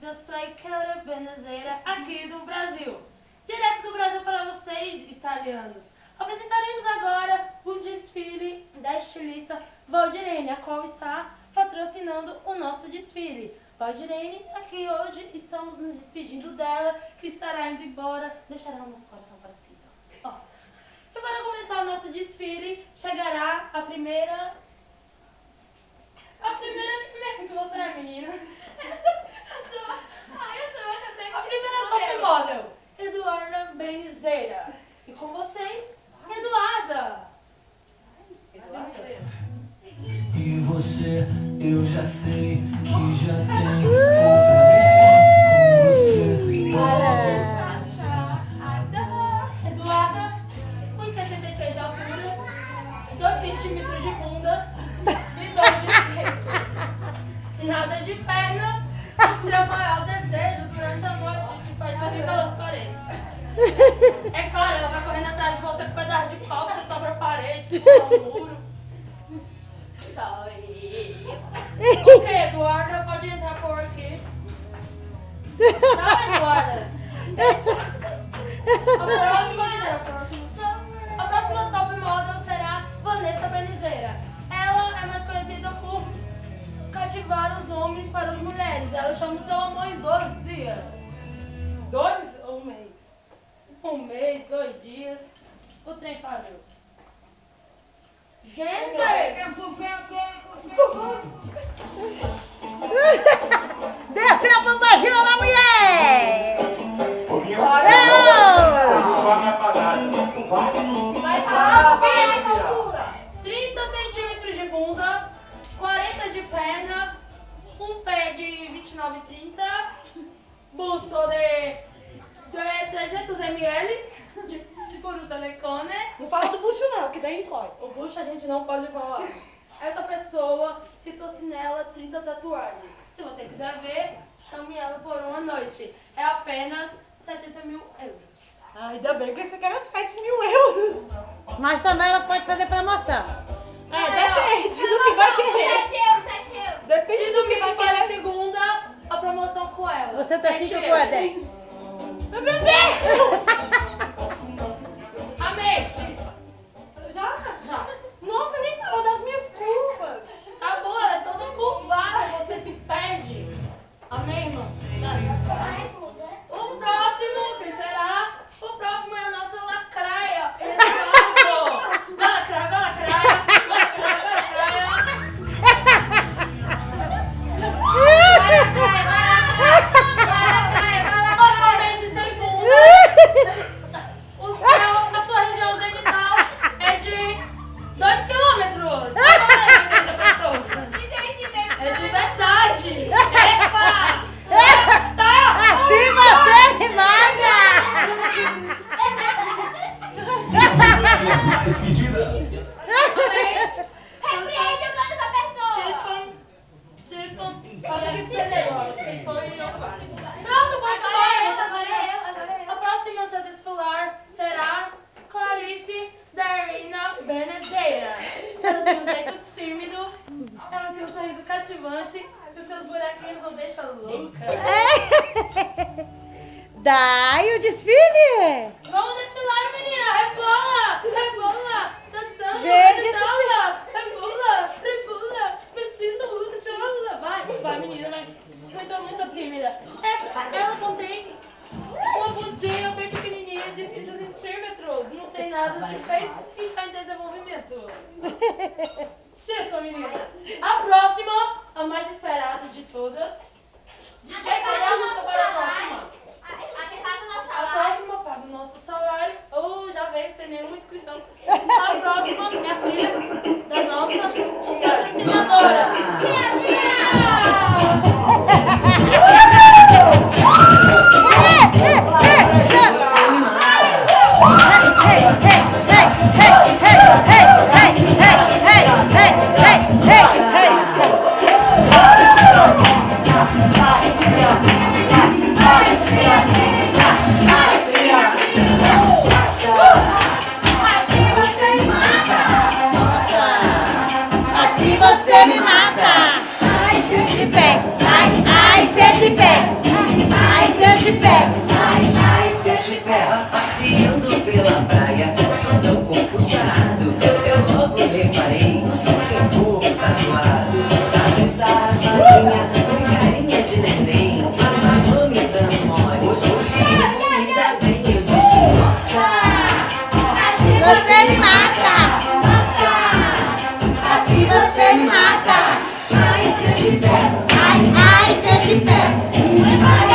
Eu sou Clara Benezeira, aqui do Brasil. Direto do Brasil para vocês, italianos. Apresentaremos agora o desfile da estilista Valdirene, a qual está patrocinando o nosso desfile. Valdirene, aqui hoje estamos nos despedindo dela, que estará indo embora, deixará umas coração partido. Ó, e para começar o nosso desfile, chegará a primeira que você é, menina. Eu sou a primeira top model, Eduarda Benizeira. E com vocês, Eduarda. E você, eu já sei que já tem Eduarda, 1,66 de altura, 2 centímetros de bunda e 2 de peito. Nada de perna, o seu maior desejo durante a noite te faz subir pelas paredes. É claro, ela vai correndo atrás de você com pedaço de pau que sobra a parede, pula o muro. Só eu. Ok, Eduarda, pode entrar por aqui. Tchau, Eduarda. A próxima top model será Vanessa Benizeira. Ela é mais conhecida por cativar os homens para as mulheres. Ela chama o seu amor em 12 dias. 2 ou um mês? Um mês, 2 dias. O trem falhou. Gente! É sucesso! Desce a bambagina da mulher! Vai parar, 30 centímetros de bunda, 40 de perna, um pé de 29,30, busto de 300 ml de Puro Telecone. Não fala do bucho não, que daí corre. O bucho a gente não pode falar. Essa pessoa citou-se nela 30 tatuagens. Se você quiser ver, chame ela por uma noite. É apenas 70 mil euros. Ainda bem que esse cara é 7 mil euros. Mas também ela pode fazer promoção. Depende do que vai querer. 7 euros. Depende do que vai Para a querer. segunda, a promoção com ela. Você tá 7 5 ou euros. é 10? Meu Deus! Amete! Já. Nossa, nem falou das minhas curvas. Tá bom, ela é toda curvada, você se perde. Amém, irmão? O próximo, quem será? O próximo é a nossa lacraia. Eduardo. Vai lacraia. Totalmente sem bunda. A sua região genital é de 2 quilômetros. É de verdade. Epa! Assim você me mata! Tipo, olha aqui pra ele agora. Quem foi eu? Pronto, pode falar. A próxima a se desfilar será Clarice Darina Benezeira. Ela tem um jeito tímido, ela tem um sorriso cativante e os seus buraquinhos não deixam louca. Daí o desfile! Vamos desfilar, menina! Rebola! Dançando, Gente, repula, vestindo, chola. Vai, menina, vai. Eu sou muito tímida. Ela contém uma bundinha bem pequenininha de 30 centímetros. Não tem nada de feito e está em desenvolvimento. Chispa, menina. A próxima, a mais esperada de todas. DJ, cadê a música para a próxima? A próxima paga o nosso salário. Já veio sem nenhuma inscrição. A próxima é a filha da nossa patrocinadora. te pego. Ai, ai, se eu te pego.